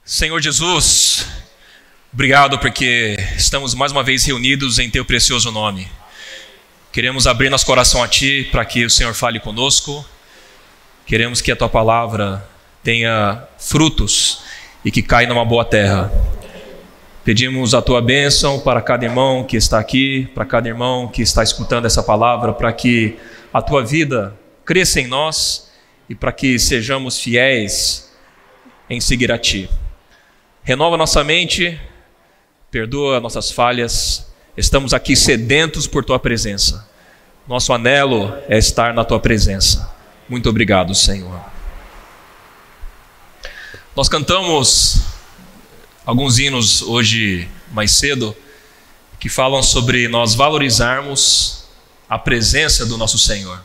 Senhor Jesus, obrigado porque estamos mais uma vez reunidos em Teu precioso nome. Queremos abrir nosso coração a Ti para que o Senhor fale conosco. Queremos que a Tua palavra tenha frutos e que caia numa boa terra. Pedimos a Tua bênção para cada irmão que está aqui, para cada irmão que está escutando essa palavra, para que a Tua vida cresça em nós e para que sejamos fiéis em seguir a Ti. Renova nossa mente, perdoa nossas falhas. Estamos aqui sedentos por Tua presença. Nosso anelo é estar na Tua presença. Muito obrigado, Senhor. Nós cantamos alguns hinos hoje mais cedo que falam sobre nós valorizarmos a presença do nosso Senhor.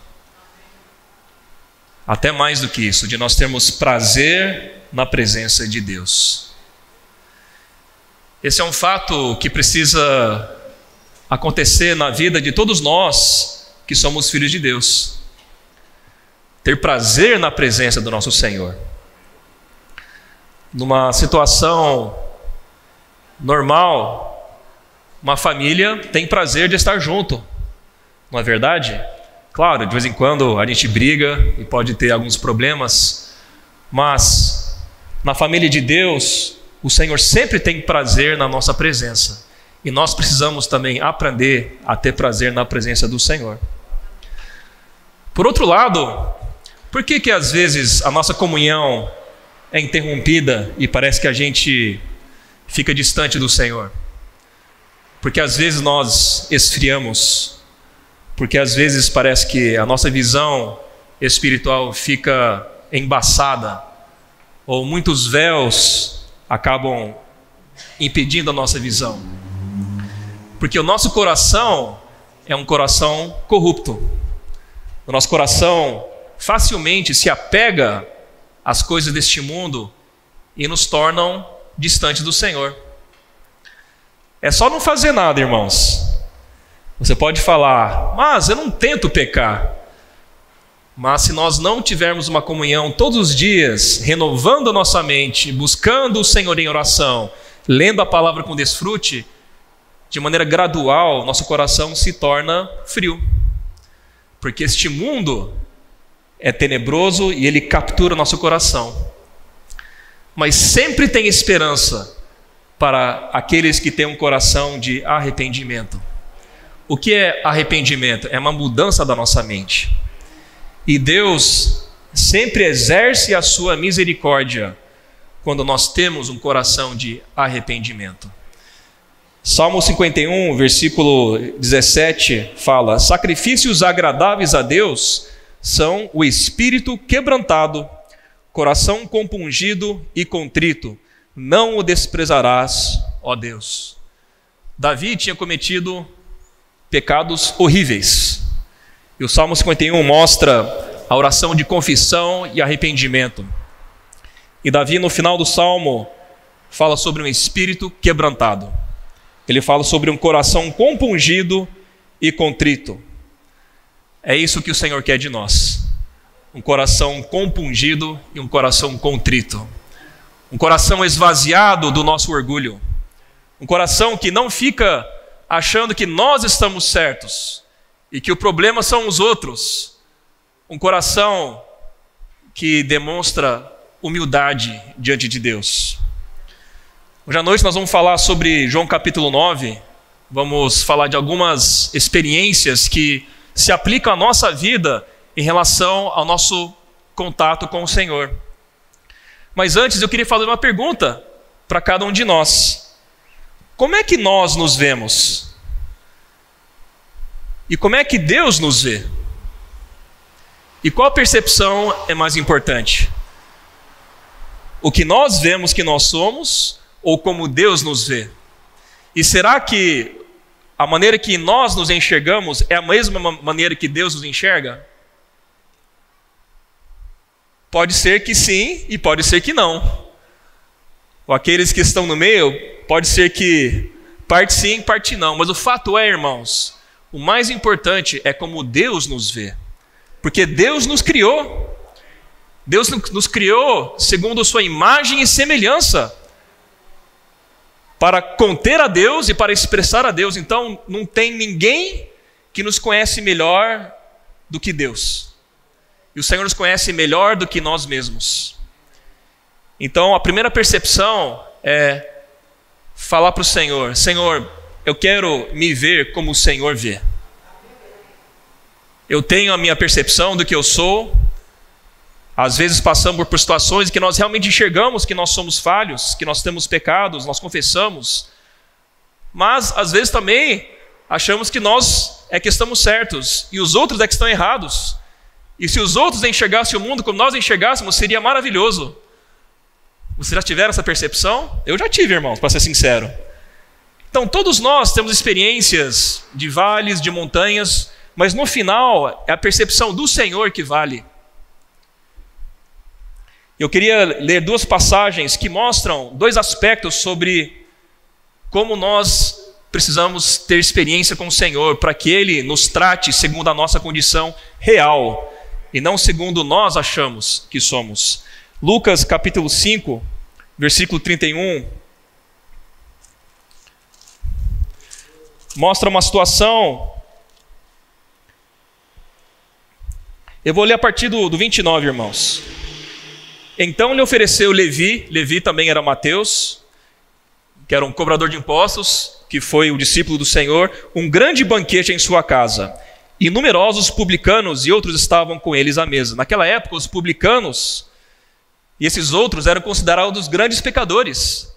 Até mais do que isso, de nós termos prazer na presença de Deus. Esse é um fato que precisa acontecer na vida de todos nós que somos filhos de Deus. Ter prazer na presença do nosso Senhor. Numa situação normal, uma família tem prazer de estar junto, não é verdade? Claro, de vez em quando a gente briga e pode ter alguns problemas, mas na família de Deus, o Senhor sempre tem prazer na nossa presença. E nós precisamos também aprender a ter prazer na presença do Senhor. Por outro lado, por que às vezes a nossa comunhão é interrompida e parece que a gente fica distante do Senhor? Porque às vezes nós esfriamos, porque às vezes parece que a nossa visão espiritual fica embaçada, ou muitos véus acabam impedindo a nossa visão. Porque o nosso coração é um coração corrupto. O nosso coração facilmente se apega às coisas deste mundo e nos tornam distantes do Senhor. É só não fazer nada, irmãos. Você pode falar, mas eu não tento pecar. Mas se nós não tivermos uma comunhão todos os dias, renovando a nossa mente, buscando o Senhor em oração, lendo a palavra com desfrute, de maneira gradual, nosso coração se torna frio. Porque este mundo é tenebroso e ele captura nosso coração. Mas sempre tem esperança para aqueles que têm um coração de arrependimento. O que é arrependimento? É uma mudança da nossa mente. E Deus sempre exerce a sua misericórdia quando nós temos um coração de arrependimento. Salmo 51, versículo 17 fala: sacrifícios agradáveis a Deus são o espírito quebrantado, coração compungido e contrito, não o desprezarás, ó Deus. Davi tinha cometido pecados horríveis. E o Salmo 51 mostra a oração de confissão e arrependimento. E Davi, no final do Salmo, fala sobre um espírito quebrantado. Ele fala sobre um coração compungido e contrito. É isso que o Senhor quer de nós. Um coração compungido e um coração contrito. Um coração esvaziado do nosso orgulho. Um coração que não fica achando que nós estamos certos e que o problema são os outros. Um coração que demonstra humildade diante de Deus. Hoje à noite nós vamos falar sobre João capítulo 9. Vamos falar de algumas experiências que se aplicam à nossa vida em relação ao nosso contato com o Senhor. Mas antes eu queria fazer uma pergunta para cada um de nós. Como é que nós nos vemos? E como é que Deus nos vê? E qual percepção é mais importante? O que nós vemos que nós somos ou como Deus nos vê? E será que a maneira que nós nos enxergamos é a mesma maneira que Deus nos enxerga? Pode ser que sim e pode ser que não. Ou aqueles que estão no meio, pode ser que parte sim, parte não. Mas o fato é, irmãos, o mais importante é como Deus nos vê. Porque Deus nos criou. Deus nos criou segundo sua imagem e semelhança. para conter a Deus e para expressar a Deus. Então, não tem ninguém que nos conhece melhor do que Deus. E o Senhor nos conhece melhor do que nós mesmos. Então, a primeira percepção é falar para o Senhor: Senhor, eu quero me ver como o Senhor vê. Eu tenho a minha percepção do que eu sou. Às vezes passamos por situações em que nós realmente enxergamos que nós somos falhos, que nós temos pecados, nós confessamos. Mas, às vezes também, achamos que nós é que estamos certos e os outros é que estão errados. E se os outros enxergassem o mundo como nós enxergássemos, seria maravilhoso. Vocês já tiveram essa percepção? Eu já tive, irmãos, para ser sincero. Então, todos nós temos experiências de vales, de montanhas, mas no final é a percepção do Senhor que vale. Eu queria ler duas passagens que mostram dois aspectos sobre como nós precisamos ter experiência com o Senhor, para que Ele nos trate segundo a nossa condição real, e não segundo nós achamos que somos. Lucas capítulo 5, versículo 31, mostra uma situação. Eu vou ler a partir do 29, irmãos. Então lhe ofereceu Levi também era Mateus, que era um cobrador de impostos, que foi o discípulo do Senhor, um grande banquete em sua casa. E numerosos publicanos e outros estavam com eles à mesa. Naquela época, os publicanos e esses outros eram considerados grandes pecadores.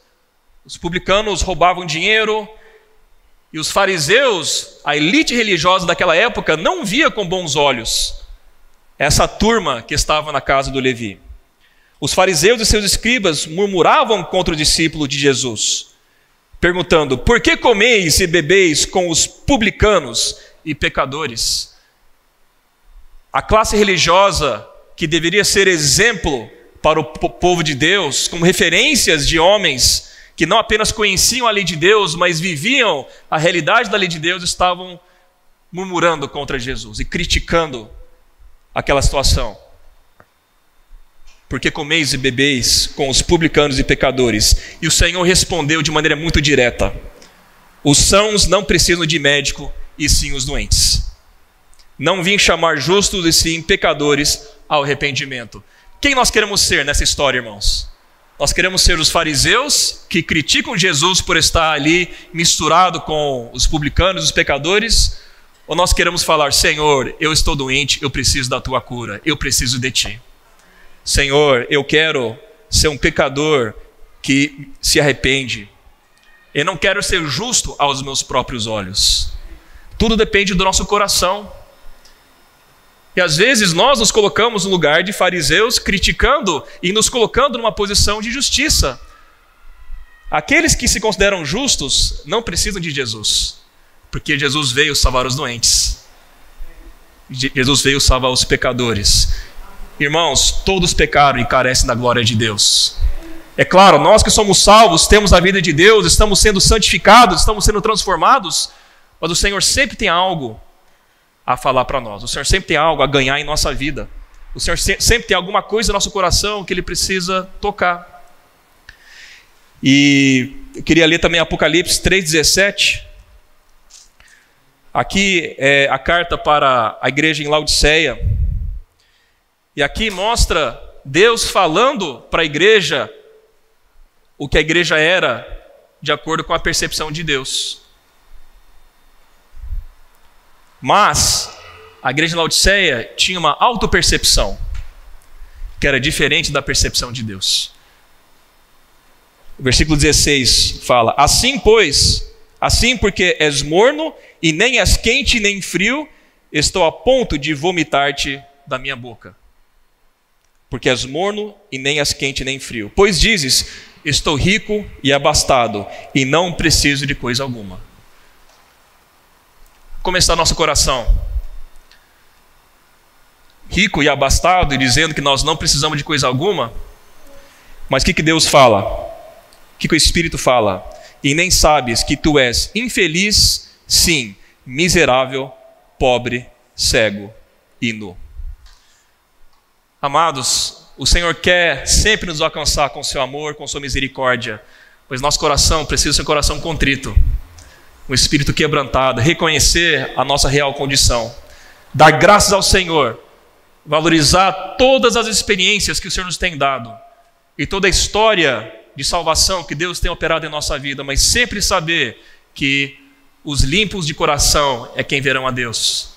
Os publicanos roubavam dinheiro, e os fariseus, a elite religiosa daquela época, não via com bons olhos essa turma que estava na casa do Levi. Os fariseus e seus escribas murmuravam contra o discípulo de Jesus, perguntando: por que comeis e bebeis com os publicanos e pecadores? A classe religiosa, que deveria ser exemplo para o povo de Deus, como referências de homens que não apenas conheciam a lei de Deus, mas viviam a realidade da lei de Deus, estavam murmurando contra Jesus e criticando aquela situação. Porque comeis e bebeis com os publicanos e pecadores? E o Senhor respondeu de maneira muito direta: os sãos não precisam de médico, e sim os doentes. Não vim chamar justos, e sim pecadores ao arrependimento. Quem nós queremos ser nessa história, irmãos? Nós queremos ser os fariseus que criticam Jesus por estar ali misturado com os publicanos e os pecadores? Ou nós queremos falar: Senhor, eu estou doente, eu preciso da tua cura, eu preciso de ti. Senhor, eu quero ser um pecador que se arrepende. Eu não quero ser justo aos meus próprios olhos. Tudo depende do nosso coração. E às vezes nós nos colocamos no lugar de fariseus, criticando e nos colocando numa posição de justiça. Aqueles que se consideram justos não precisam de Jesus, porque Jesus veio salvar os doentes. Jesus veio salvar os pecadores. Irmãos, todos pecaram e carecem da glória de Deus. É claro, nós que somos salvos, temos a vida de Deus, estamos sendo santificados, estamos sendo transformados, mas o Senhor sempre tem algo a falar para nós. O Senhor sempre tem algo a ganhar em nossa vida. O Senhor sempre tem alguma coisa no nosso coração que Ele precisa tocar. E eu queria ler também Apocalipse 3,17. Aqui é a carta para a igreja em Laodiceia. E aqui mostra Deus falando para a igreja o que a igreja era, de acordo com a percepção de Deus. Mas a igreja de Laodiceia tinha uma autopercepção, que era diferente da percepção de Deus. O versículo 16 fala: assim, pois, assim porque és morno, e nem és quente nem frio, estou a ponto de vomitar-te da minha boca. Porque és morno, e nem és quente nem frio. Pois dizes: estou rico e abastado, e não preciso de coisa alguma. Como está nosso coração? Rico e abastado, e dizendo que nós não precisamos de coisa alguma? Mas o que Deus fala? O que o Espírito fala? E nem sabes que tu és infeliz, sim, miserável, pobre, cego e nu. Amados, o Senhor quer sempre nos alcançar com seu amor, com sua misericórdia, Pois nosso coração precisa ser um coração contrito, um espírito quebrantado, reconhecer a nossa real condição, dar graças ao Senhor, valorizar todas as experiências que o Senhor nos tem dado e toda a história de salvação que Deus tem operado em nossa vida, mas sempre saber que os limpos de coração é quem verão a Deus,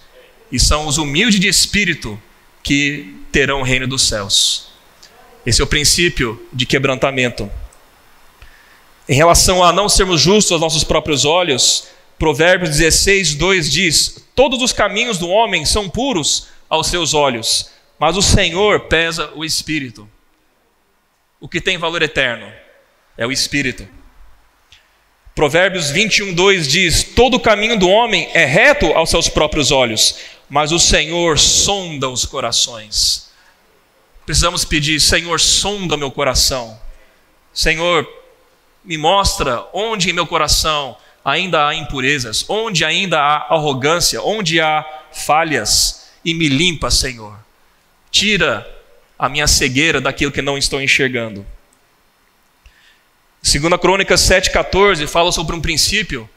e são os humildes de espírito que terão o reino dos céus. Esse é o princípio de quebrantamento. Em relação a não sermos justos aos nossos próprios olhos, Provérbios 16:2 diz: todos os caminhos do homem são puros aos seus olhos, mas o Senhor pesa o espírito. O que tem valor eterno é o espírito. Provérbios 21:2 diz: todo o caminho do homem é reto aos seus próprios olhos, mas o Senhor sonda os corações. Precisamos pedir: Senhor, sonda meu coração. Senhor, me mostra onde em meu coração ainda há impurezas, onde ainda há arrogância, onde há falhas, e me limpa, Senhor. Tira a minha cegueira daquilo que não estou enxergando. 2 Crônicas 7:14 fala sobre um princípio.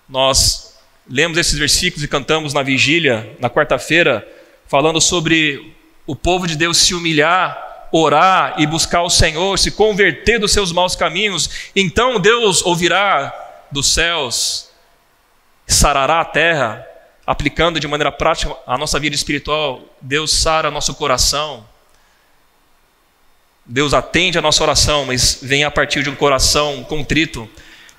Nós lemos esses versículos e cantamos na vigília, na quarta-feira, falando sobre o povo de Deus se humilhar, orar e buscar o Senhor, se converter dos seus maus caminhos. Então Deus ouvirá dos céus, sarará a terra, aplicando de maneira prática a nossa vida espiritual. Deus sara nosso coração. Deus atende a nossa oração, mas vem a partir de um coração contrito,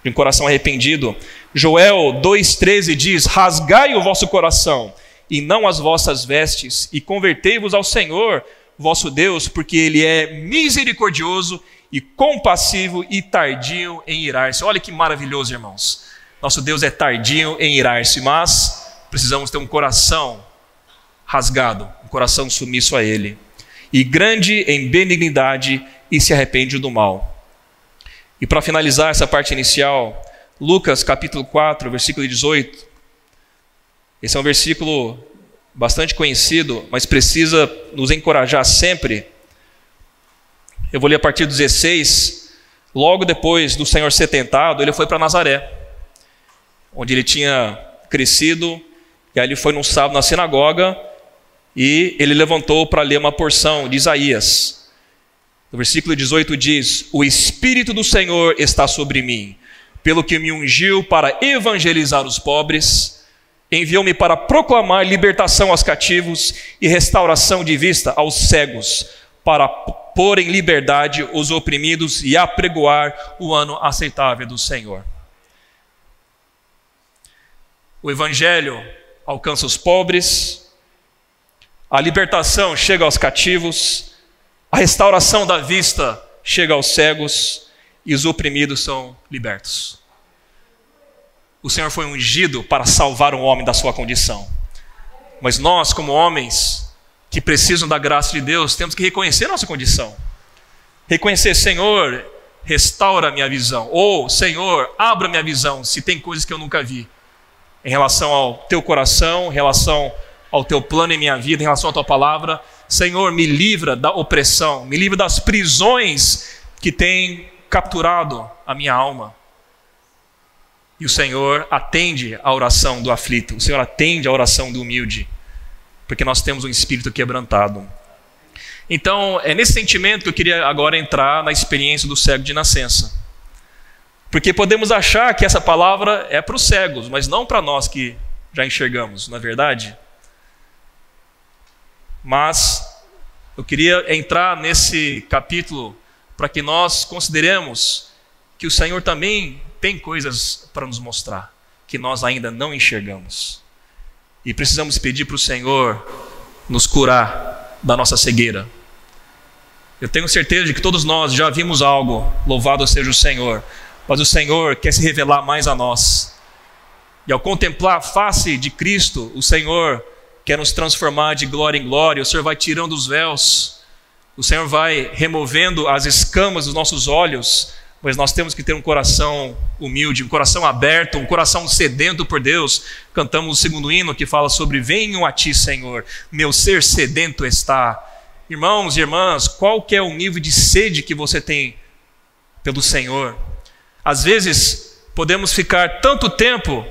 de um coração arrependido. Joel 2:13 diz: rasgai o vosso coração e não as vossas vestes, e convertei-vos ao Senhor vosso Deus, porque Ele é misericordioso e compassivo e tardio em irar-se. Olha que maravilhoso, irmãos. Nosso Deus é tardio em irar-se, mas precisamos ter um coração rasgado, um coração submisso a Ele. E grande em benignidade e se arrepende do mal. E para finalizar essa parte inicial, Lucas capítulo 4, versículo 18. Esse é um versículo bastante conhecido, mas precisa nos encorajar sempre. Eu vou ler a partir do 16. Logo depois do Senhor ser tentado, ele foi para Nazaré, onde ele tinha crescido, e aí ele foi num sábado na sinagoga, e ele levantou para ler uma porção de Isaías. No versículo 18 diz: o Espírito do Senhor está sobre mim, pelo que me ungiu para evangelizar os pobres, enviou-me para proclamar libertação aos cativos e restauração de vista aos cegos, para pôr em liberdade os oprimidos e apregoar o ano aceitável do Senhor. O Evangelho alcança os pobres, a libertação chega aos cativos, a restauração da vista chega aos cegos e os oprimidos são libertos. O Senhor foi ungido para salvar um homem da sua condição. Mas nós, como homens que precisam da graça de Deus, temos que reconhecer nossa condição. Reconhecer: Senhor, restaura a minha visão. Ou, Senhor, abra minha visão se tem coisas que eu nunca vi. Em relação ao teu coração, em relação ao teu plano em minha vida, em relação à tua palavra. Senhor, me livra da opressão, me livra das prisões que têm capturado a minha alma. E o Senhor atende a oração do aflito, o Senhor atende a oração do humilde, porque nós temos um espírito quebrantado. Então, é nesse sentimento que eu queria agora entrar na experiência do cego de nascença. Porque podemos achar que essa palavra é para os cegos, mas não para nós que já enxergamos, não é verdade? Mas eu queria entrar nesse capítulo para que nós consideremos que o Senhor também tem coisas para nos mostrar que nós ainda não enxergamos. E precisamos pedir para o Senhor nos curar da nossa cegueira. Eu tenho certeza de que todos nós já vimos algo, louvado seja o Senhor, mas o Senhor quer se revelar mais a nós. E ao contemplar a face de Cristo, o Senhor quer nos transformar de glória em glória. O Senhor vai tirando os véus, o Senhor vai removendo as escamas dos nossos olhos, mas nós temos que ter um coração humilde, um coração aberto, um coração sedento por Deus. Cantamos o segundo hino que fala sobre: venham a ti, Senhor, meu ser sedento está. Irmãos e irmãs, qual que é o nível de sede que você tem pelo Senhor? Às vezes, podemos ficar tanto tempo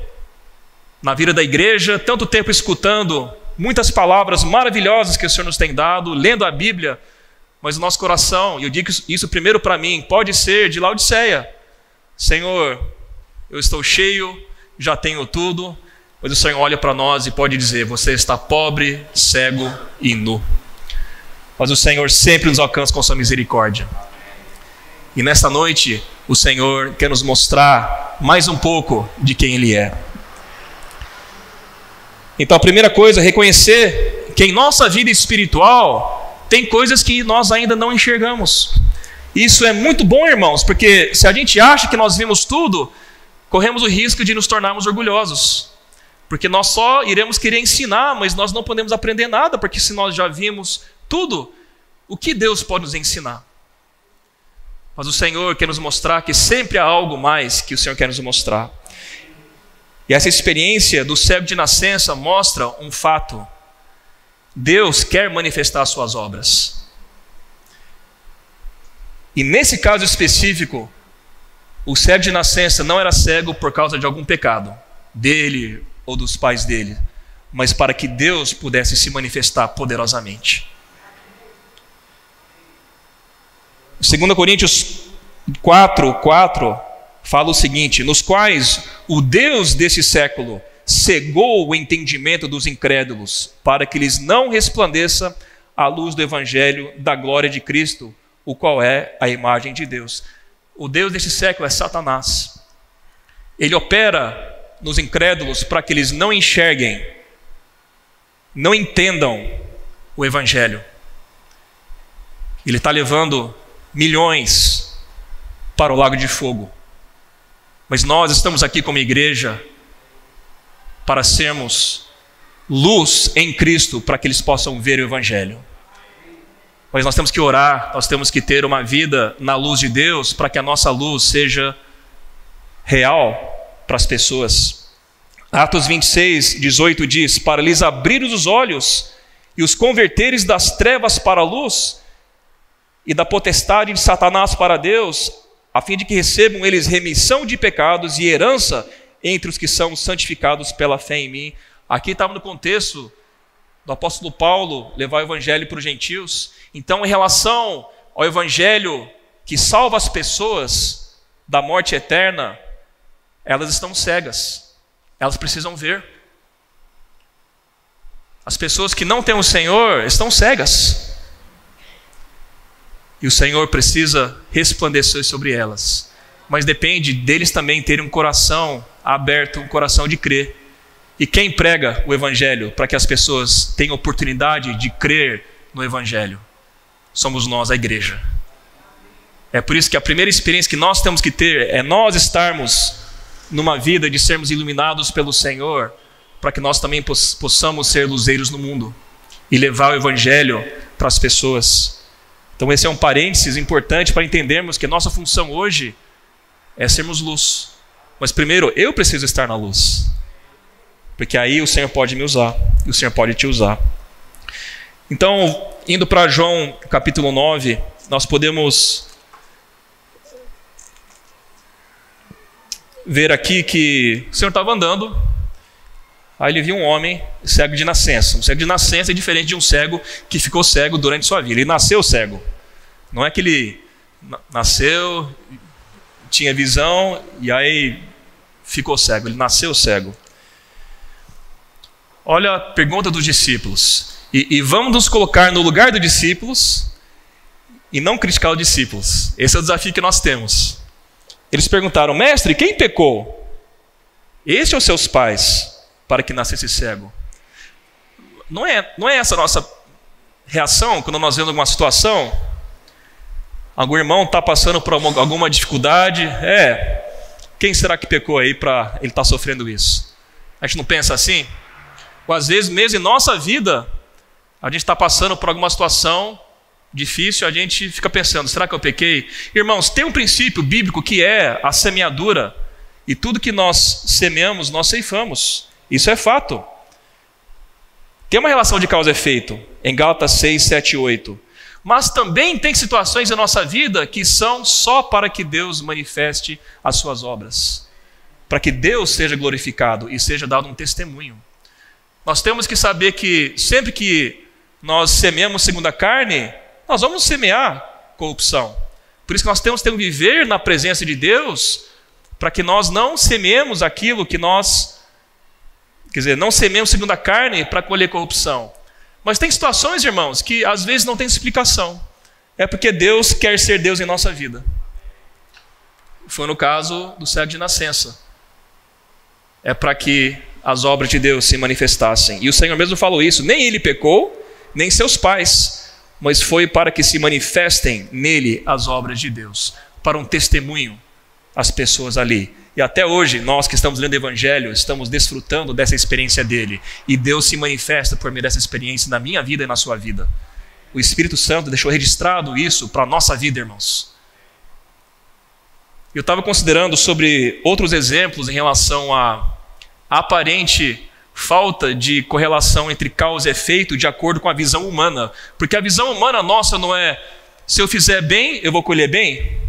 na vida da igreja, tanto tempo escutando muitas palavras maravilhosas que o Senhor nos tem dado, lendo a Bíblia, mas o nosso coração, e eu digo isso primeiro para mim, pode ser de Laodiceia. Senhor, eu estou cheio, já tenho tudo, mas o Senhor olha para nós e pode dizer: você está pobre, cego e nu. Mas o Senhor sempre nos alcança com sua misericórdia. E nessa noite, o Senhor quer nos mostrar mais um pouco de quem Ele é. Então a primeira coisa é reconhecer que em nossa vida espiritual tem coisas que nós ainda não enxergamos. Isso é muito bom, irmãos, porque se a gente acha que nós vimos tudo, corremos o risco de nos tornarmos orgulhosos. Porque nós só iremos querer ensinar, mas nós não podemos aprender nada, porque se nós já vimos tudo, o que Deus pode nos ensinar? Mas o Senhor quer nos mostrar que sempre há algo mais que o Senhor quer nos mostrar. E essa experiência do cego de nascença mostra um fato: Deus quer manifestar as suas obras. E nesse caso específico, o cego de nascença não era cego por causa de algum pecado dele ou dos pais dele, mas para que Deus pudesse se manifestar poderosamente. 2 Coríntios 4:4 fala o seguinte: nos quais o Deus desse século cegou o entendimento dos incrédulos, para que lhes não resplandeça a luz do evangelho da glória de Cristo, o qual é a imagem de Deus. O Deus desse século é Satanás. Ele opera nos incrédulos para que eles não enxerguem, não entendam o evangelho. Ele está levando milhões para o lago de fogo. Mas nós estamos aqui como igreja para sermos luz em Cristo, para que eles possam ver o evangelho. Mas nós temos que orar, nós temos que ter uma vida na luz de Deus, para que a nossa luz seja real para as pessoas. Atos 26:18 diz: para lhes abrir os olhos e os converteres das trevas para a luz e da potestade de Satanás para Deus, a fim de que recebam eles remissão de pecados e herança entre os que são santificados pela fé em mim. Aqui estava no contexto do apóstolo Paulo levar o evangelho para os gentios. Então, em relação ao evangelho que salva as pessoas da morte eterna, elas estão cegas, elas precisam ver. As pessoas que não têm o Senhor estão cegas, e o Senhor precisa resplandecer sobre elas, mas depende deles também terem um coração aberto, um coração de crer. E quem prega o evangelho para que as pessoas tenham oportunidade de crer no evangelho? Somos nós, a igreja. É por isso que a primeira experiência que nós temos que ter é nós estarmos numa vida de sermos iluminados pelo Senhor, para que nós também possamos ser luzeiros no mundo e levar o evangelho para as pessoas. Então esse é um parênteses importante para entendermos que nossa função hoje é sermos luz. Mas primeiro eu preciso estar na luz, porque aí o Senhor pode me usar, e o Senhor pode te usar. Então, indo para João capítulo 9, nós podemos ver aqui que o Senhor estava andando, aí ele viu um homem cego de nascença. Um cego de nascença é diferente de um cego que ficou cego durante sua vida. Ele nasceu cego. Não é que ele nasceu, tinha visão e aí ficou cego. Ele nasceu cego. Olha a pergunta dos discípulos. E vamos nos colocar no lugar dos discípulos e não criticar os discípulos. Esse é o desafio que nós temos. Eles perguntaram: mestre, quem pecou? Este ou seus pais, para que nascesse cego? Não é essa a nossa reação quando nós vemos alguma situação? Algum irmão está passando por alguma dificuldade? Quem será que pecou aí para ele estar sofrendo isso? A gente não pensa assim? Ou às vezes mesmo em nossa vida, a gente está passando por alguma situação difícil, a gente fica pensando: será que eu pequei? Irmãos, tem um princípio bíblico que é a semeadura, e tudo que nós semeamos, nós ceifamos. Isso é fato. Tem uma relação de causa e efeito em Gálatas 6, 7 e 8. Mas também tem situações em nossa vida que são só para que Deus manifeste as suas obras, para que Deus seja glorificado e seja dado um testemunho. Nós temos que saber que sempre que nós semeamos segundo a carne, nós vamos semear corrupção. Por isso que nós temos que viver na presença de Deus, para que nós não semeemos aquilo que nós... Quer dizer, não semeemos segundo a carne para colher corrupção. Mas tem situações, irmãos, que às vezes não tem explicação. É porque Deus quer ser Deus em nossa vida. Foi no caso do cego de nascença. É para que as obras de Deus se manifestassem. E o Senhor mesmo falou isso. Nem ele pecou, nem seus pais, mas foi para que se manifestem nele as obras de Deus, para um testemunho às pessoas ali. E até hoje, nós que estamos lendo o Evangelho, estamos desfrutando dessa experiência dele. E Deus se manifesta por meio dessa experiência na minha vida e na sua vida. O Espírito Santo deixou registrado isso para a nossa vida, irmãos. Eu estava considerando sobre outros exemplos em relação à aparente falta de correlação entre causa e efeito de acordo com a visão humana. Porque a visão humana nossa não é, se eu fizer bem, eu vou colher bem?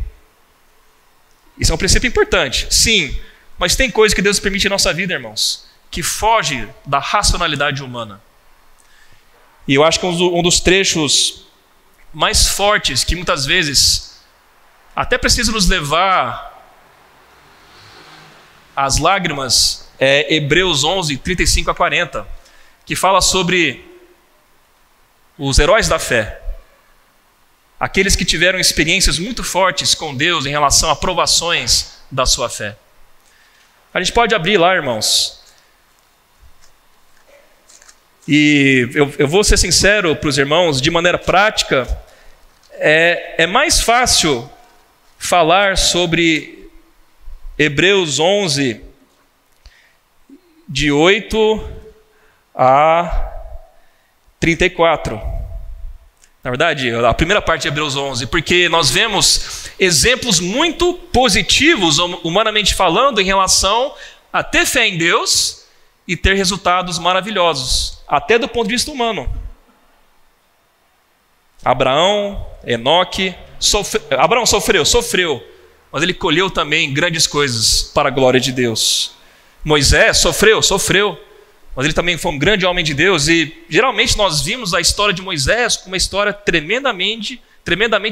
Isso é um princípio importante, sim, mas tem coisas que Deus permite em nossa vida, irmãos, que foge da racionalidade humana. E eu acho que um dos trechos mais fortes, que muitas vezes até precisa nos levar às lágrimas, é Hebreus 11, 35 a 40, que fala sobre os heróis da fé. Aqueles que tiveram experiências muito fortes com Deus em relação a provações da sua fé. A gente pode abrir lá, irmãos. E eu vou ser sincero para os irmãos, de maneira prática, é mais fácil falar sobre Hebreus 11, de 8 a 34. Na verdade, a primeira parte de Hebreus 11, porque nós vemos exemplos muito positivos, humanamente falando, em relação a ter fé em Deus e ter resultados maravilhosos, até do ponto de vista humano. Abraão, Enoque, Abraão sofreu, mas ele colheu também grandes coisas para a glória de Deus. Moisés sofreu, mas ele também foi um grande homem de Deus, e geralmente nós vimos a história de Moisés como uma história tremendamente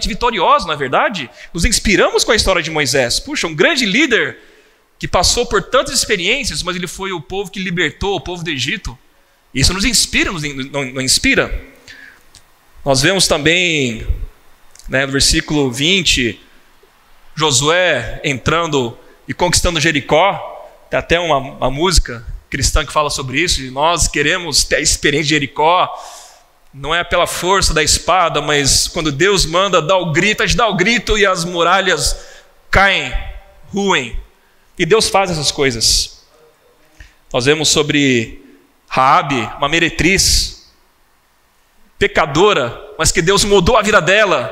vitoriosa, na verdade. Nos inspiramos com a história de Moisés. Puxa, um grande líder que passou por tantas experiências, mas ele foi o povo que libertou o povo do Egito. Isso nos inspira, não inspira? Nós vemos também, no versículo 20, Josué entrando e conquistando Jericó. Tem até uma música cristã que fala sobre isso, e nós queremos ter a experiência de Jericó, não é pela força da espada, mas quando Deus manda dar o grito, a gente dá o grito e as muralhas caem, ruem, e Deus faz essas coisas. Nós vemos sobre Raabe, uma meretriz, pecadora, mas que Deus mudou a vida dela,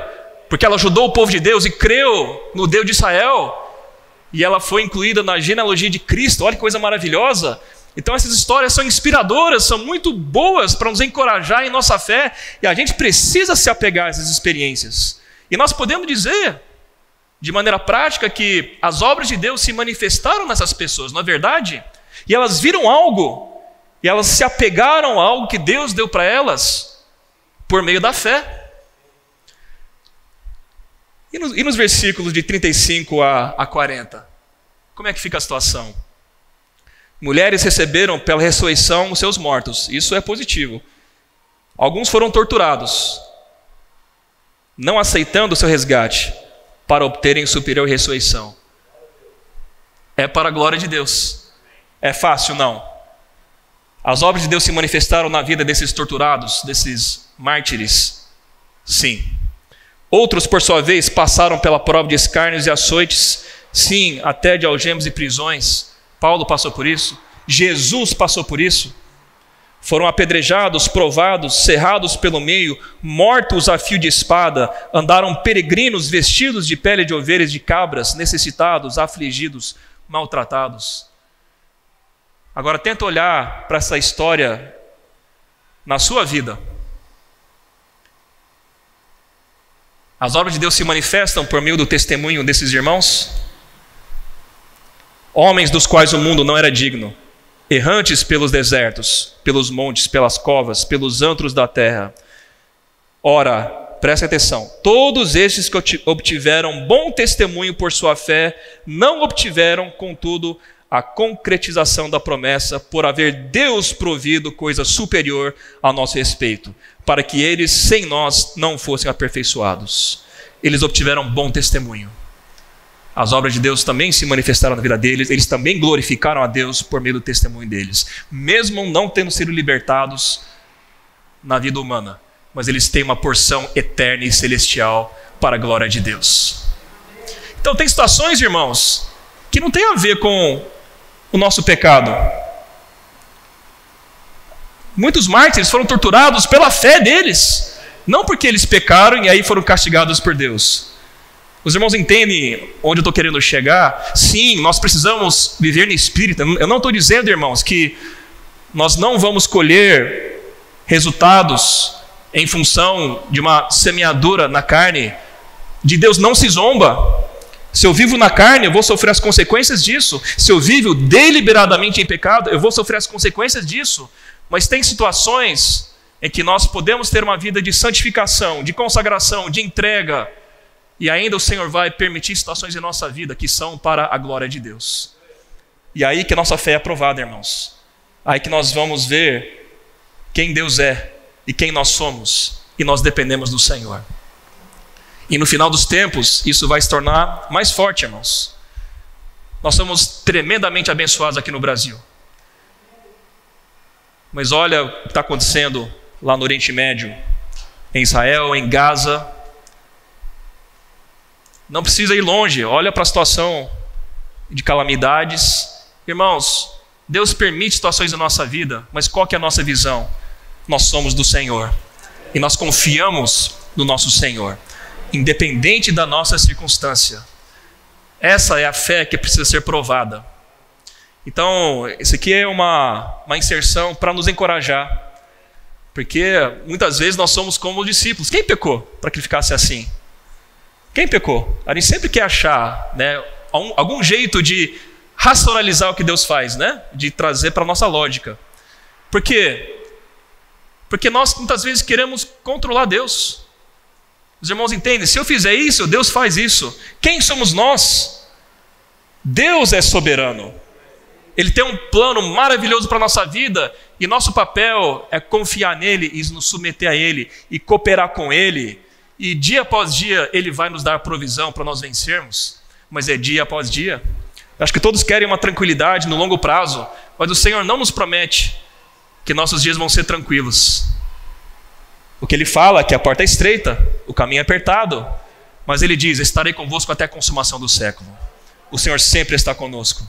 porque ela ajudou o povo de Deus e creu no Deus de Israel, e ela foi incluída na genealogia de Cristo. Olha que coisa maravilhosa. Então essas histórias são inspiradoras, são muito boas para nos encorajar em nossa fé, e a gente precisa se apegar a essas experiências. E nós podemos dizer, de maneira prática, que as obras de Deus se manifestaram nessas pessoas, não é verdade? E elas viram algo, e elas se apegaram a algo que Deus deu para elas, por meio da fé. E nos versículos de 35 a 40, como é que fica a situação? Mulheres receberam pela ressurreição os seus mortos. Isso é positivo. Alguns foram torturados, não aceitando o seu resgate, para obterem superior ressurreição. É para a glória de Deus. É fácil? Não. As obras de Deus se manifestaram na vida desses torturados, desses mártires? Sim. Outros, por sua vez, passaram pela prova de escárnios e açoites, sim, até de algemas e prisões. Paulo passou por isso, Jesus passou por isso. Foram apedrejados, provados, cerrados pelo meio, mortos a fio de espada, andaram peregrinos vestidos de pele de ovelhas e de cabras, necessitados, afligidos, maltratados. Agora tenta olhar para essa história na sua vida. As obras de Deus se manifestam por meio do testemunho desses irmãos? Homens dos quais o mundo não era digno, errantes pelos desertos, pelos montes, pelas covas, pelos antros da terra. Ora, preste atenção, todos estes que obtiveram bom testemunho por sua fé, não obtiveram, contudo, a concretização da promessa, por haver Deus provido coisa superior a nosso respeito, para que eles, sem nós, não fossem aperfeiçoados. Eles obtiveram bom testemunho. As obras de Deus também se manifestaram na vida deles, eles também glorificaram a Deus por meio do testemunho deles, mesmo não tendo sido libertados na vida humana, mas eles têm uma porção eterna e celestial para a glória de Deus. Então tem situações, irmãos, que não tem a ver com o nosso pecado. Muitos mártires foram torturados pela fé deles, não porque eles pecaram e aí foram castigados por Deus. Os irmãos entendem onde eu estou querendo chegar? Sim, nós precisamos viver no Espírito. Eu não estou dizendo, irmãos, que nós não vamos colher resultados em função de uma semeadura na carne. De Deus não se zomba. Se eu vivo na carne, eu vou sofrer as consequências disso. Se eu vivo deliberadamente em pecado, eu vou sofrer as consequências disso. Mas tem situações em que nós podemos ter uma vida de santificação, de consagração, de entrega, e ainda o Senhor vai permitir situações em nossa vida que são para a glória de Deus. E aí que a nossa fé é aprovada, irmãos. Aí que nós vamos ver quem Deus é e quem nós somos, e nós dependemos do Senhor. E no final dos tempos, isso vai se tornar mais forte, irmãos. Nós somos tremendamente abençoados aqui no Brasil. Mas olha o que está acontecendo lá no Oriente Médio, em Israel, em Gaza. Não precisa ir longe, olha para a situação de calamidades. Irmãos, Deus permite situações na nossa vida, mas qual que é a nossa visão? Nós somos do Senhor e nós confiamos no nosso Senhor, independente da nossa circunstância. Essa é a fé que precisa ser provada. Então, isso aqui é uma inserção para nos encorajar, porque muitas vezes nós somos como os discípulos. Quem pecou para que ele ficasse assim? Quem pecou? A gente sempre quer achar, né, algum jeito de racionalizar o que Deus faz, né? De trazer para a nossa lógica. Por quê? Porque nós muitas vezes queremos controlar Deus. Os irmãos entendem? Se eu fizer isso, Deus faz isso. Quem somos nós? Deus é soberano. Ele tem um plano maravilhoso para a nossa vida, e nosso papel é confiar nele e nos submeter a ele e cooperar com ele. E dia após dia ele vai nos dar provisão para nós vencermos, mas é dia após dia. Eu acho que todos querem uma tranquilidade no longo prazo, mas o Senhor não nos promete que nossos dias vão ser tranquilos. O que ele fala é que a porta é estreita, o caminho é apertado, mas ele diz: estarei convosco até a consumação do século. O Senhor sempre está conosco.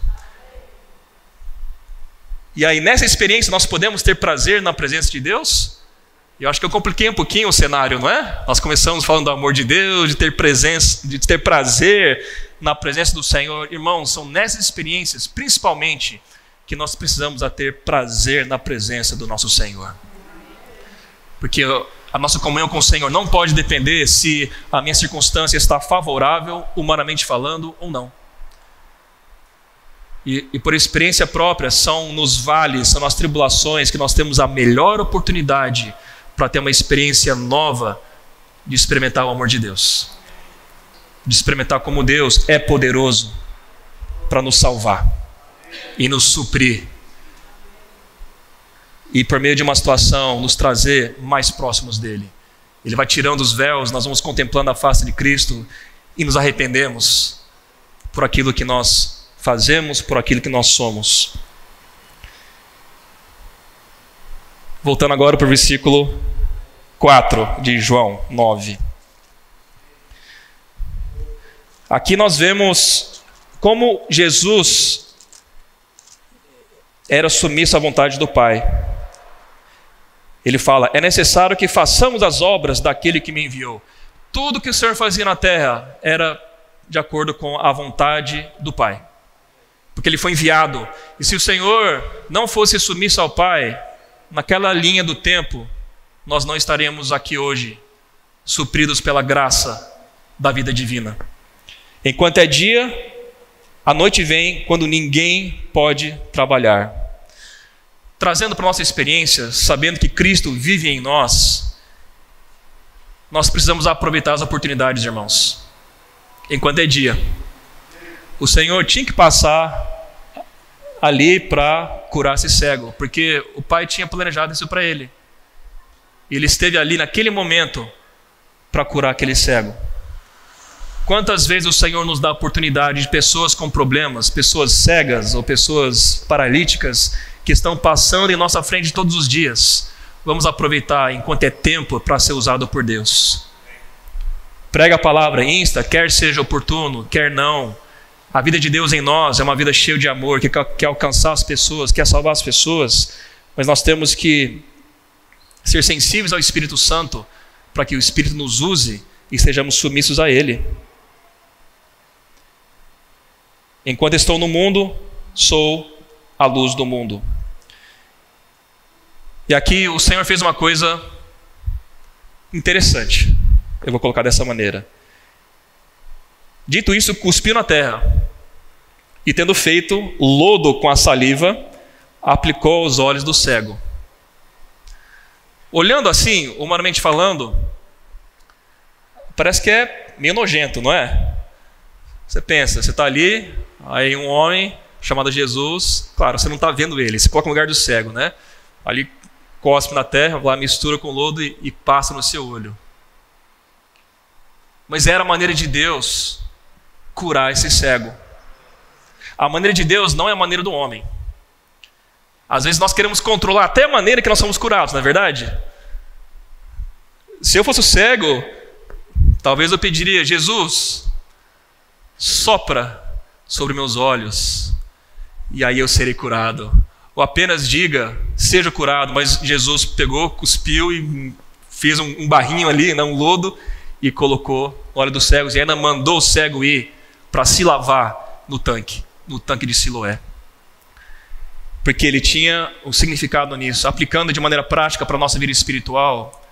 E aí nessa experiência nós podemos ter prazer na presença de Deus? Eu acho que eu compliquei um pouquinho o cenário, não é? Nós começamos falando do amor de Deus, de ter presença, de ter prazer na presença do Senhor. Irmãos, são nessas experiências, principalmente, que nós precisamos ter prazer na presença do nosso Senhor. Porque a nossa comunhão com o Senhor não pode depender se a minha circunstância está favorável, humanamente falando, ou não. E por experiência própria, são nos vales, são nas tribulações que nós temos a melhor oportunidade para ter uma experiência nova de experimentar o amor de Deus, de experimentar como Deus é poderoso para nos salvar e nos suprir, e por meio de uma situação nos trazer mais próximos dele. Ele vai tirando os véus, nós vamos contemplando a face de Cristo e nos arrependemos por aquilo que nós fazemos, por aquilo que nós somos. Voltando agora para o versículo 4 de João 9. Aqui nós vemos como Jesus era submisso à vontade do Pai. Ele fala: é necessário que façamos as obras daquele que me enviou. Tudo que o Senhor fazia na terra era de acordo com a vontade do Pai, porque ele foi enviado. E se o Senhor não fosse submisso ao Pai, naquela linha do tempo, nós não estaríamos aqui hoje, supridos pela graça da vida divina. Enquanto é dia, a noite vem quando ninguém pode trabalhar. Trazendo para a nossa experiência, sabendo que Cristo vive em nós, nós precisamos aproveitar as oportunidades, irmãos. Enquanto é dia. O Senhor tinha que passar ali para curar esse cego, porque o Pai tinha planejado isso para ele. Ele esteve ali naquele momento para curar aquele cego. Quantas vezes o Senhor nos dá a oportunidade de pessoas com problemas, pessoas cegas ou pessoas paralíticas que estão passando em nossa frente todos os dias. Vamos aproveitar enquanto é tempo para ser usado por Deus. Prega a palavra, insta, quer seja oportuno, quer não. A vida de Deus em nós é uma vida cheia de amor, que quer alcançar as pessoas, quer salvar as pessoas, mas nós temos que ser sensíveis ao Espírito Santo para que o Espírito nos use e sejamos submissos a Ele. Enquanto estou no mundo, sou a luz do mundo. E aqui o Senhor fez uma coisa interessante. Eu vou colocar dessa maneira. Dito isso, cuspiu na terra. E tendo feito lodo com a saliva, aplicou aos olhos do cego. Olhando assim, humanamente falando, parece que é meio nojento, não é? Você pensa, você está ali, aí um homem chamado Jesus, claro, você não está vendo ele, você coloca no lugar do cego, né? Ali cospe na terra, lá mistura com lodo e passa no seu olho. Mas era a maneira de Deus curar esse cego. A maneira de Deus não é a maneira do homem. Às vezes nós queremos controlar até a maneira que nós somos curados, não é verdade? Se eu fosse cego, talvez eu pediria: Jesus, sopra sobre meus olhos e aí eu serei curado. Ou apenas diga, seja curado. Mas Jesus pegou, cuspiu e fez um barrinho ali, um lodo, e colocou no olho dos cegos, e ainda mandou o cego ir para se lavar no tanque de Siloé. Porque ele tinha um significado nisso. Aplicando de maneira prática para a nossa vida espiritual,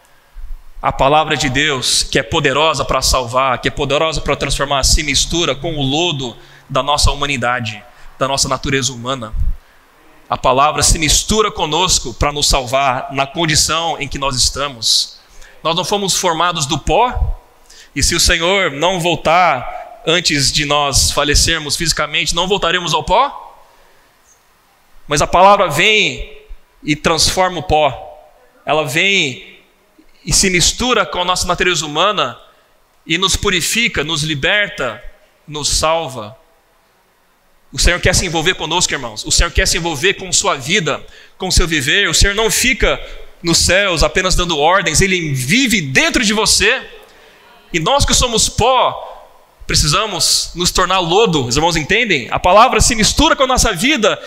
a palavra de Deus, que é poderosa para salvar, que é poderosa para transformar, se mistura com o lodo da nossa humanidade, da nossa natureza humana. A palavra se mistura conosco para nos salvar na condição em que nós estamos. Nós não fomos formados do pó, e se o Senhor não voltar antes de nós falecermos fisicamente, não voltaremos ao pó? Mas a palavra vem e transforma o pó. Ela vem e se mistura com a nossa natureza humana e nos purifica, nos liberta, nos salva. O Senhor quer se envolver conosco, irmãos. O Senhor quer se envolver com sua vida, com o seu viver. O Senhor não fica nos céus apenas dando ordens. Ele vive dentro de você. E nós que somos pó, precisamos nos tornar lodo. Os irmãos entendem? A palavra se mistura com a nossa vida.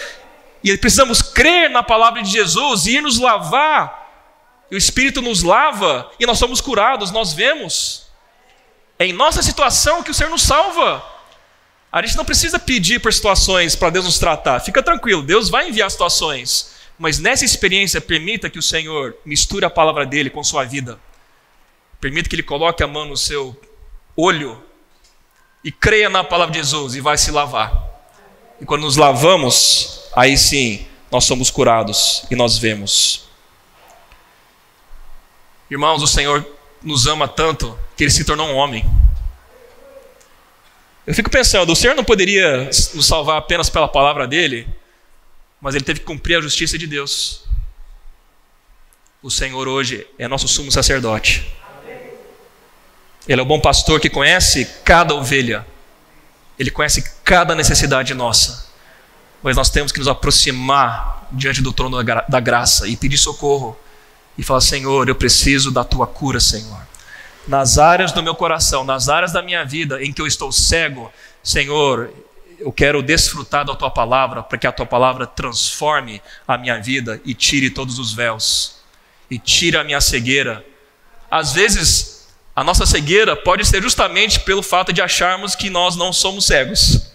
E precisamos crer na palavra de Jesus e ir nos lavar. E o Espírito nos lava e nós somos curados. Nós vemos. É em nossa situação que o Senhor nos salva. A gente não precisa pedir por situações para Deus nos tratar. Fica tranquilo, Deus vai enviar situações. Mas nessa experiência, permita que o Senhor misture a palavra dele com sua vida. Permita que ele coloque a mão no seu olho e creia na palavra de Jesus e vai se lavar. E quando nos lavamos, aí sim, nós somos curados e nós vemos. Irmãos, o Senhor nos ama tanto que ele se tornou um homem. Eu fico pensando, o Senhor não poderia nos salvar apenas pela palavra dele, mas ele teve que cumprir a justiça de Deus. O Senhor hoje é nosso sumo sacerdote. Ele é o bom pastor que conhece cada ovelha. Ele conhece cada necessidade nossa. Mas nós temos que nos aproximar diante do trono da graça e pedir socorro. E falar: Senhor, eu preciso da tua cura, Senhor. Nas áreas do meu coração, nas áreas da minha vida em que eu estou cego, Senhor, eu quero desfrutar da tua palavra, para que a tua palavra transforme a minha vida e tire todos os véus, e tire a minha cegueira. Às vezes, a nossa cegueira pode ser justamente pelo fato de acharmos que nós não somos cegos.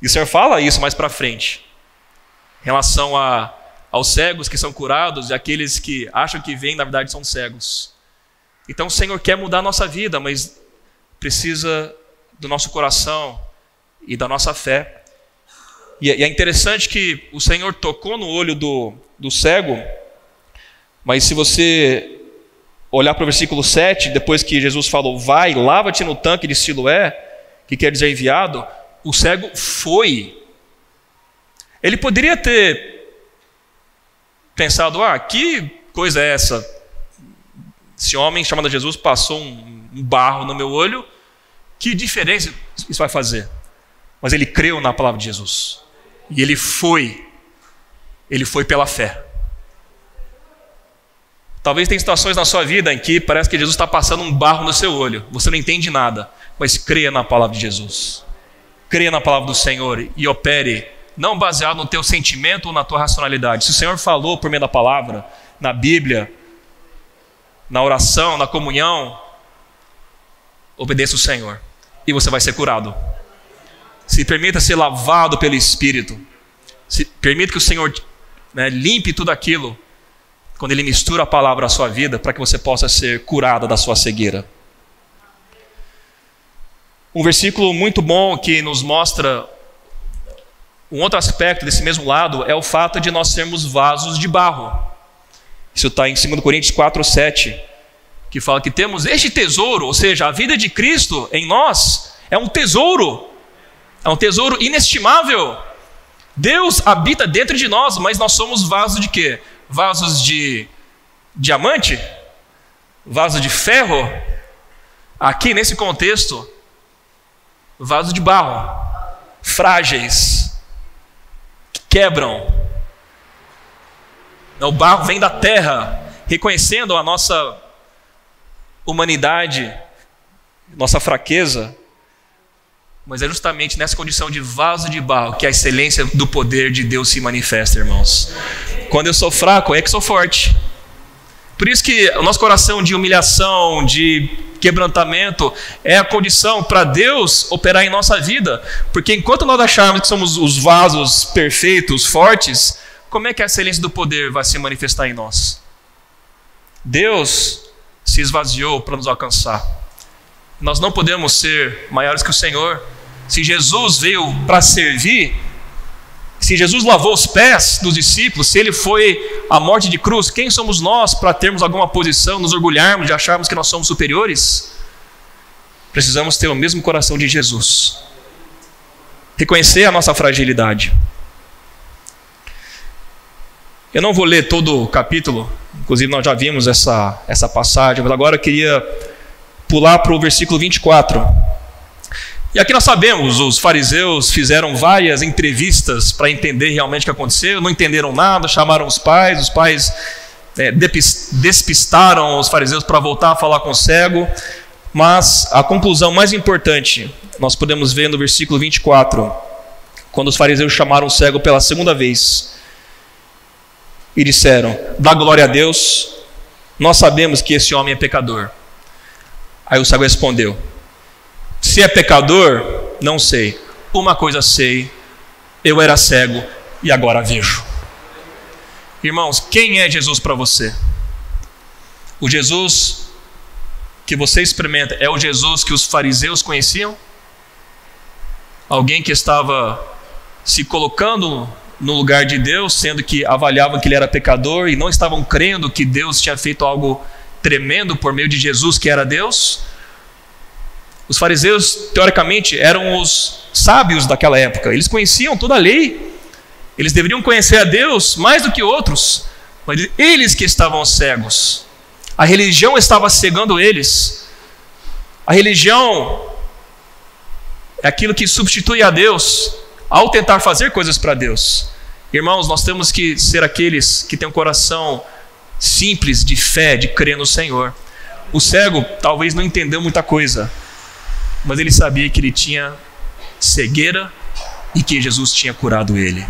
E o Senhor fala isso mais para frente, em relação aos cegos que são curados e aqueles que acham que veem, na verdade são cegos. Então o Senhor quer mudar a nossa vida, mas precisa do nosso coração e da nossa fé. E é interessante que o Senhor tocou no olho do cego, mas se você olhar para o versículo 7, depois que Jesus falou, vai, lava-te no tanque de Siloé, que quer dizer enviado, o cego foi. Ele poderia ter pensado, que coisa é essa? Esse homem chamado Jesus passou um barro no meu olho, que diferença isso vai fazer? Mas ele creu na palavra de Jesus. E ele foi pela fé. Talvez tenha situações na sua vida em que parece que Jesus está passando um barro no seu olho. Você não entende nada, mas creia na palavra de Jesus. Creia na palavra do Senhor e opere, não baseado no teu sentimento ou na tua racionalidade. Se o Senhor falou por meio da palavra, na Bíblia, na oração, na comunhão, obedeça o Senhor e você vai ser curado. Se permita ser lavado pelo Espírito. Se permita que o Senhor limpe tudo aquilo quando Ele mistura a palavra à sua vida, para que você possa ser curado da sua cegueira. Um versículo muito bom que nos mostra um outro aspecto desse mesmo lado é o fato de nós sermos vasos de barro. Isso está em 2 Coríntios 4:7, que fala que temos este tesouro, ou seja, a vida de Cristo em nós é um tesouro inestimável. Deus habita dentro de nós, mas nós somos vasos de quê? Vasos de diamante? Vasos de ferro? Aqui nesse contexto, vasos de barro, frágeis, que quebram. O barro vem da terra, reconhecendo a nossa humanidade, nossa fraqueza, mas é justamente nessa condição de vaso de barro que a excelência do poder de Deus se manifesta, irmãos. Quando eu sou fraco, é que sou forte. Por isso que o nosso coração de humilhação, de quebrantamento, é a condição para Deus operar em nossa vida. Porque enquanto nós acharmos que somos os vasos perfeitos, fortes, como é que a excelência do poder vai se manifestar em nós? Deus se esvaziou para nos alcançar. Nós não podemos ser maiores que o Senhor. Se Jesus veio para servir, se Jesus lavou os pés dos discípulos, se Ele foi à morte de cruz, quem somos nós para termos alguma posição, nos orgulharmos de acharmos que nós somos superiores? Precisamos ter o mesmo coração de Jesus. Reconhecer a nossa fragilidade. Eu não vou ler todo o capítulo, inclusive nós já vimos essa passagem, mas agora eu queria pular para o versículo 24. E aqui nós sabemos, os fariseus fizeram várias entrevistas para entender realmente o que aconteceu, não entenderam nada, chamaram os pais despistaram os fariseus para voltar a falar com o cego, mas a conclusão mais importante nós podemos ver no versículo 24, quando os fariseus chamaram o cego pela segunda vez e disseram, dá glória a Deus, nós sabemos que esse homem é pecador. Aí o cego respondeu, se é pecador, não sei. Uma coisa sei, eu era cego e agora vejo. Irmãos, quem é Jesus para você? O Jesus que você experimenta é o Jesus que os fariseus conheciam? Alguém que estava se colocando no lugar de Deus, sendo que avaliavam que ele era pecador e não estavam crendo que Deus tinha feito algo tremendo por meio de Jesus, que era Deus? Os fariseus, teoricamente, eram os sábios daquela época. Eles conheciam toda a lei. Eles deveriam conhecer a Deus mais do que outros. Mas eles que estavam cegos. A religião estava cegando eles. A religião é aquilo que substitui a Deus ao tentar fazer coisas para Deus. Irmãos, nós temos que ser aqueles que têm um coração simples de fé, de crer no Senhor. O cego talvez não entendeu muita coisa, mas ele sabia que ele tinha cegueira e que Jesus tinha curado ele.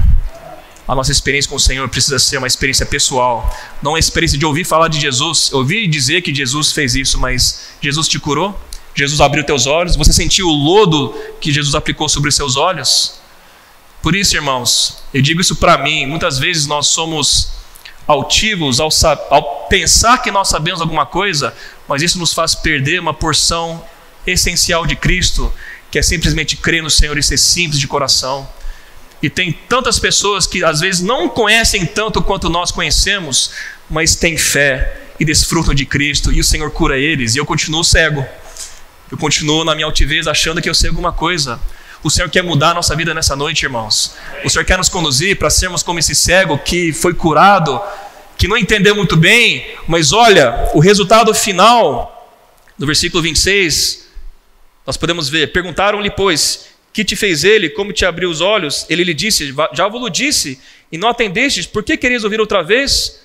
A nossa experiência com o Senhor precisa ser uma experiência pessoal, não uma experiência de ouvir falar de Jesus, ouvir dizer que Jesus fez isso, mas Jesus te curou? Jesus abriu teus olhos? Você sentiu o lodo que Jesus aplicou sobre os seus olhos? Por isso, irmãos, eu digo isso para mim, muitas vezes nós somos altivos ao pensar que nós sabemos alguma coisa, mas isso nos faz perder uma porção essencial de Cristo, que é simplesmente crer no Senhor e ser simples de coração. E tem tantas pessoas que às vezes não conhecem tanto quanto nós conhecemos, mas têm fé e desfrutam de Cristo, e o Senhor cura eles, e eu continuo cego. Eu continuo na minha altivez achando que eu sei alguma coisa. O Senhor quer mudar a nossa vida nessa noite, irmãos. O Senhor quer nos conduzir para sermos como esse cego que foi curado, que não entendeu muito bem, mas olha, o resultado final, no versículo 26, nós podemos ver: perguntaram-lhe, pois, que te fez ele, como te abriu os olhos? Ele lhe disse: já vos disse, e não atendestes, por que quereis ouvir outra vez?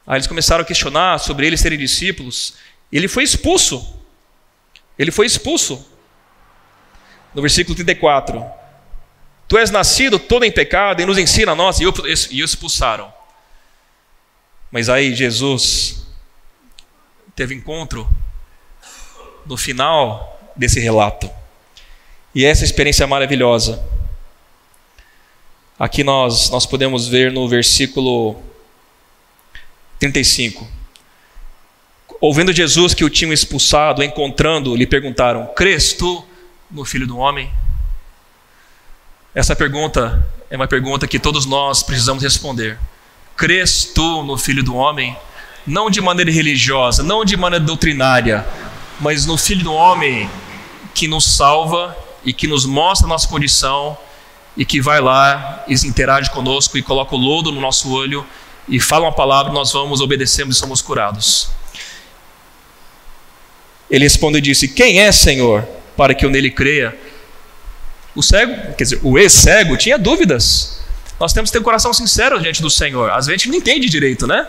Aí eles começaram a questionar sobre eles serem discípulos. Ele foi expulso. Ele foi expulso. No versículo 34. Tu és nascido todo em pecado e nos ensina a nós. E o expulsaram. Mas aí Jesus teve encontro no final desse relato. E essa experiência é maravilhosa. Aqui nós podemos ver no versículo 35. Ouvindo Jesus que o tinham expulsado, encontrando, lhe perguntaram: crês tu no Filho do Homem? Essa pergunta é uma pergunta que todos nós precisamos responder. Crês tu no Filho do Homem? Não de maneira religiosa, não de maneira doutrinária, mas no Filho do Homem que nos salva e que nos mostra a nossa condição e que vai lá e interage conosco e coloca o lodo no nosso olho e fala uma palavra, nós vamos, obedecemos e somos curados. Ele respondeu e disse: quem é, Senhor, para que eu nele creia? O cego, quer dizer, o ex-cego tinha dúvidas. Nós temos que ter um coração sincero diante do Senhor. Às vezes a gente não entende direito, né?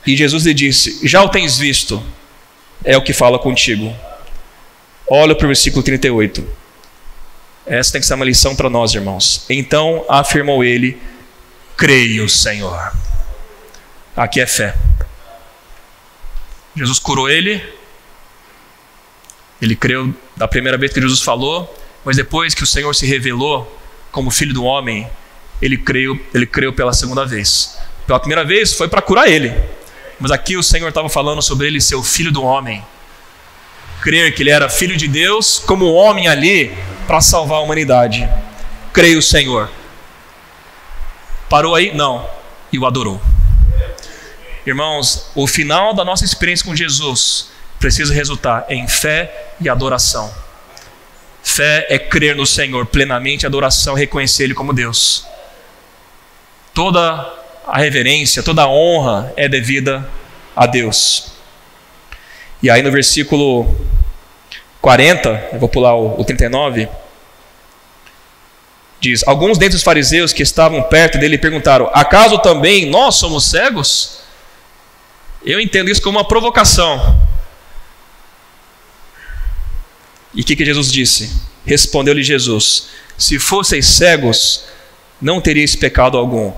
E Jesus lhe disse: já o tens visto, é o que fala contigo. Olha para o versículo 38. Essa tem que ser uma lição para nós, irmãos. Então afirmou ele: creio, Senhor. Aqui é fé. Jesus curou ele. Ele creu da primeira vez que Jesus falou, mas depois que o Senhor se revelou como Filho do Homem, ele creu pela segunda vez. Pela primeira vez foi para curar ele, mas aqui o Senhor estava falando sobre ele ser o Filho do Homem. Crer que ele era Filho de Deus como homem ali para salvar a humanidade. Creio, Senhor. Parou aí? Não. E o adorou. Irmãos, o final da nossa experiência com Jesus precisa resultar em fé e adoração. Fé é crer no Senhor plenamente, adoração é reconhecer Ele como Deus. Toda a reverência, toda a honra é devida a Deus. E aí no versículo 40, eu vou pular o 39, diz: alguns dentre os fariseus que estavam perto dele perguntaram: acaso também nós somos cegos? Eu entendo isso como uma provocação. E o que Jesus disse? Respondeu-lhe Jesus: se fosseis cegos, não teríeis pecado algum,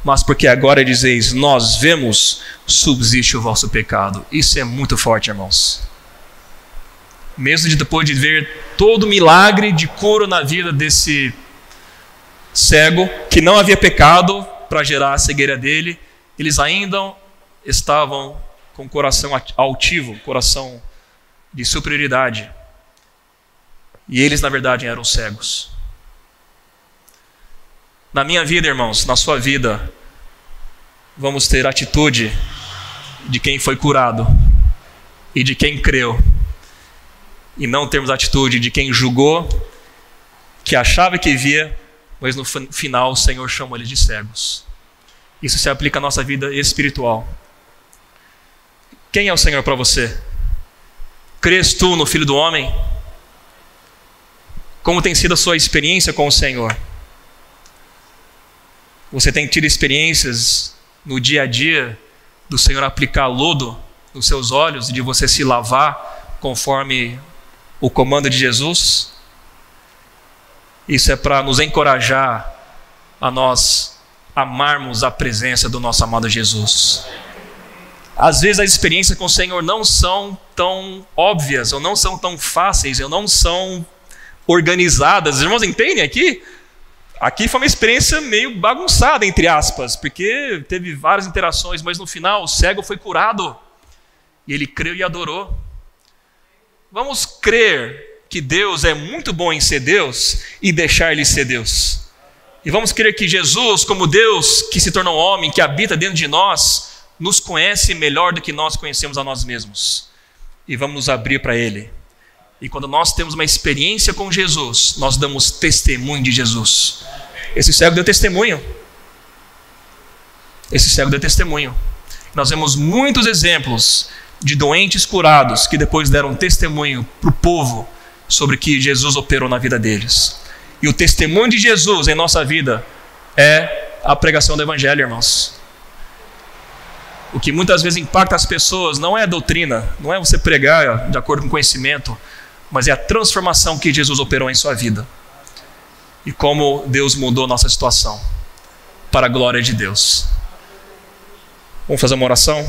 mas porque agora dizeis, nós vemos, subsiste o vosso pecado. Isso é muito forte, irmãos. Mesmo depois de ver todo o milagre de cura na vida desse cego, que não havia pecado para gerar a cegueira dele, eles ainda estavam com o coração altivo, coração de superioridade. E eles, na verdade, eram cegos. Na minha vida, irmãos, na sua vida, vamos ter a atitude de quem foi curado e de quem creu. E não termos a atitude de quem julgou, que achava que via, mas no final o Senhor chamou eles de cegos. Isso se aplica à nossa vida espiritual. Quem é o Senhor para você? Crês tu no Filho do Homem? Como tem sido a sua experiência com o Senhor? Você tem tido experiências no dia a dia do Senhor aplicar lodo nos seus olhos e de você se lavar conforme o comando de Jesus? Isso é para nos encorajar a nós amarmos a presença do nosso amado Jesus. Às vezes as experiências com o Senhor não são tão óbvias, ou não são tão fáceis, ou não são organizadas. Os irmãos entendem aqui? Aqui foi uma experiência meio bagunçada, entre aspas, porque teve várias interações, mas no final o cego foi curado. E ele creu e adorou. Vamos crer que Deus é muito bom em ser Deus e deixar Ele ser Deus. E vamos crer que Jesus, como Deus que se tornou homem, que habita dentro de nós, nos conhece melhor do que nós conhecemos a nós mesmos. E vamos nos abrir para Ele. E quando nós temos uma experiência com Jesus, nós damos testemunho de Jesus. Esse cego deu testemunho. Esse cego deu testemunho. Nós vemos muitos exemplos de doentes curados que depois deram testemunho para o povo sobre que Jesus operou na vida deles. E o testemunho de Jesus em nossa vida é a pregação do Evangelho, irmãos. O que muitas vezes impacta as pessoas não é a doutrina, não é você pregar de acordo com o conhecimento, mas é a transformação que Jesus operou em sua vida. E como Deus mudou a nossa situação para a glória de Deus. Vamos fazer uma oração?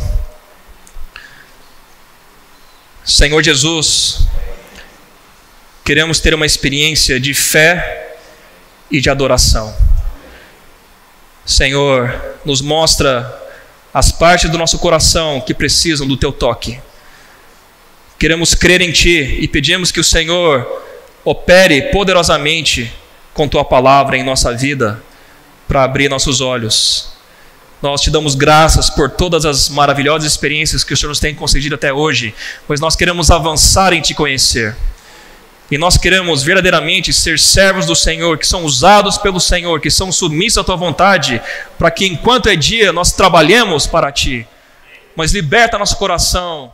Senhor Jesus, queremos ter uma experiência de fé e de adoração. Senhor, nos mostra as partes do nosso coração que precisam do Teu toque. Queremos crer em Ti e pedimos que o Senhor opere poderosamente com Tua palavra em nossa vida para abrir nossos olhos. Nós Te damos graças por todas as maravilhosas experiências que o Senhor nos tem concedido até hoje, pois nós queremos avançar em Te conhecer. E nós queremos verdadeiramente ser servos do Senhor, que são usados pelo Senhor, que são submissos à Tua vontade, para que enquanto é dia nós trabalhemos para Ti. Mas liberta nosso coração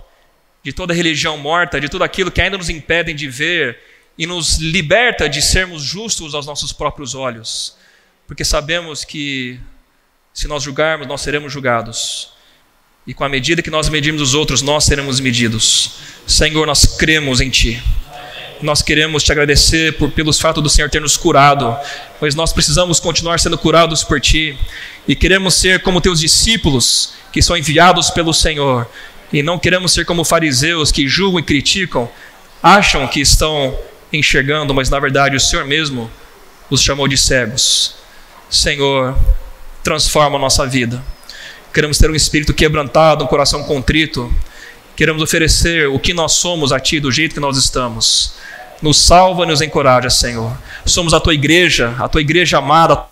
de toda religião morta, de tudo aquilo que ainda nos impedem de ver, e nos liberta de sermos justos aos nossos próprios olhos. Porque sabemos que se nós julgarmos, nós seremos julgados. E com a medida que nós medimos os outros, nós seremos medidos. Senhor, nós cremos em Ti. Nós queremos Te agradecer pelos fatos do Senhor ter nos curado, pois nós precisamos continuar sendo curados por Ti. E queremos ser como Teus discípulos, que são enviados pelo Senhor. E não queremos ser como fariseus que julgam e criticam, acham que estão enxergando, mas na verdade o Senhor mesmo os chamou de cegos. Senhor, transforma a nossa vida. Queremos ter um espírito quebrantado, um coração contrito. Queremos oferecer o que nós somos a Ti, do jeito que nós estamos. Nos salva e nos encoraja, Senhor. Somos a Tua igreja amada,